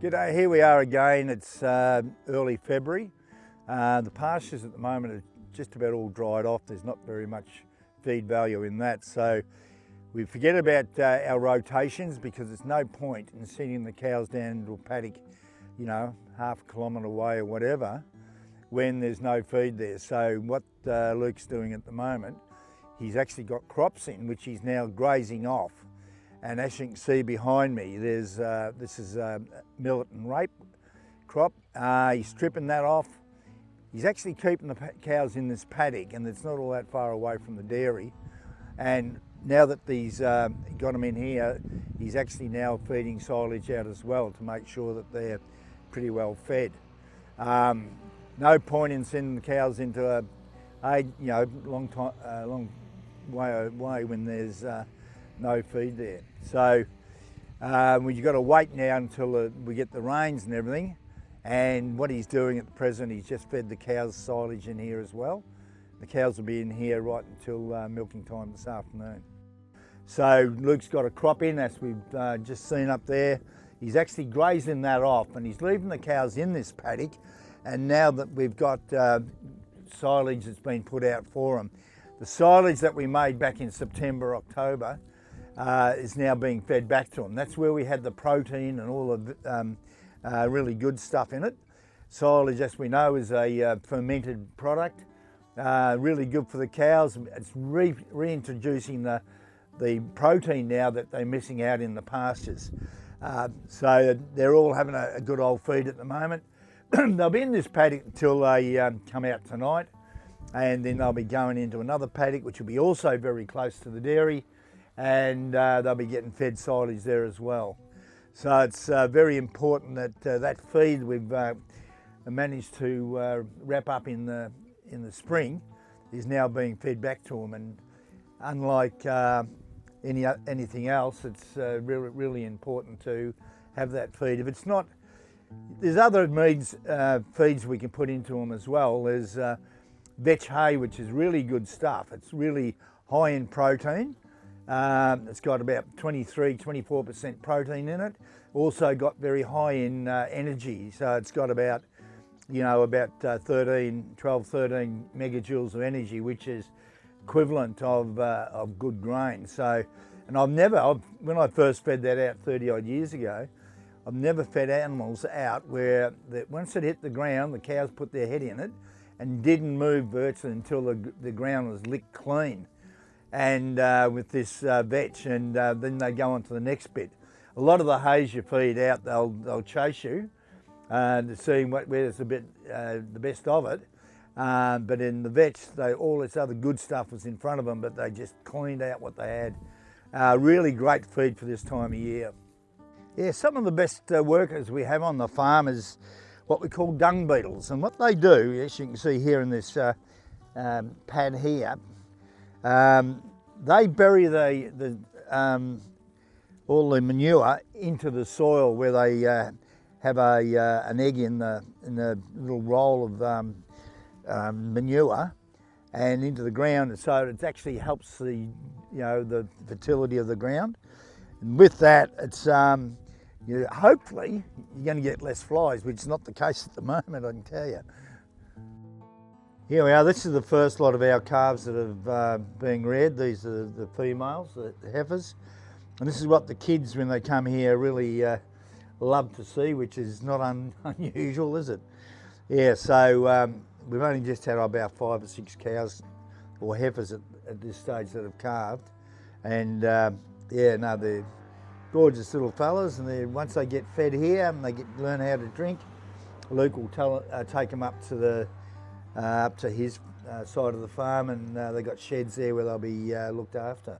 G'day, here we are again. It's early February. The pastures at the moment are just about all dried off. There's not very much feed value in that. So we forget about our rotations because there's no point in sending the cows down into a paddock, you know, half a kilometre away or whatever, when there's no feed there. So what Luke's doing at the moment, he's actually got crops in, which he's now grazing off. And as you can see behind me, there's this is millet and rape crop. He's stripping that off. He's actually keeping the cows in this paddock, and it's not all that far away from the dairy. And now that he's got them in here, he's actually now feeding silage out as well to make sure that they're pretty well fed. No point in sending the cows into a long way away when there's no feed there. So we've got to wait now until we get the rains and everything. And what he's doing at the present, he's just fed the cows silage in here as well. The cows will be in here right until milking time this afternoon. So Luke's got a crop in, as we've just seen up there. He's actually grazing that off, and he's leaving the cows in this paddock. And now that we've got silage that's been put out for them, the silage that we made back in September, October, is now being fed back to them. That's where we had the protein and all of really good stuff in it. Silage, as we know, is a fermented product, really good for the cows. It's reintroducing the protein now that they're missing out in the pastures. So they're all having a good old feed at the moment. They'll be in this paddock until they come out tonight, and then they'll be going into another paddock, which will be also very close to the dairy, and they'll be getting fed silage there as well. So it's very important that that feed we've managed to wrap up in the spring is now being fed back to them. And unlike anything else, it's really important to have that feed. If it's not, there's other feeds we can put into them as well. There's vetch hay, which is really good stuff. It's really high in protein. It's got about 23–24% protein in it. Also got very high in energy. So it's got about, you know, about 12, 13 megajoules of energy, which is equivalent of good grain. So, and when I first fed that out 30 odd years ago, I've never fed animals out where once it hit the ground, the cows put their head in it and didn't move virtually until the ground was licked clean. And with this vetch, and then they go on to the next bit. A lot of the hays you feed out, they'll chase you to see where there's the best of it. But in the vetch, all this other good stuff was in front of them, but they just cleaned out what they had. Really great feed for this time of year. Yeah, some of the best workers we have on the farm is what we call dung beetles. And what they do, as you can see here in this pad here, they bury all the manure into the soil where they have an egg in the little roll of manure and into the ground, and so it actually helps the fertility of the ground. And with that, it's hopefully you're going to get less flies, which is not the case at the moment, I can tell you. Here we are. This is the first lot of our calves that have been reared. These are the females, the heifers. And this is what the kids, when they come here, really love to see, which is not unusual, is it? Yeah, so we've only just had about 5 or 6 cows or heifers at this stage that have calved. And yeah, no, they're gorgeous little fellas. And once they get fed here and they learn how to drink, Luke will take them up to his side of the farm, and they've got sheds there where they'll be looked after.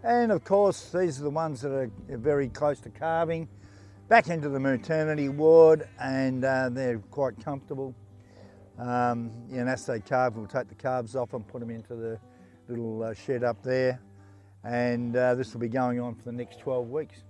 And of course, these are the ones that are very close to calving, back into the maternity ward, and they're quite comfortable. And as they calve, we'll take the calves off and put them into the little shed up there, and this will be going on for the next 12 weeks.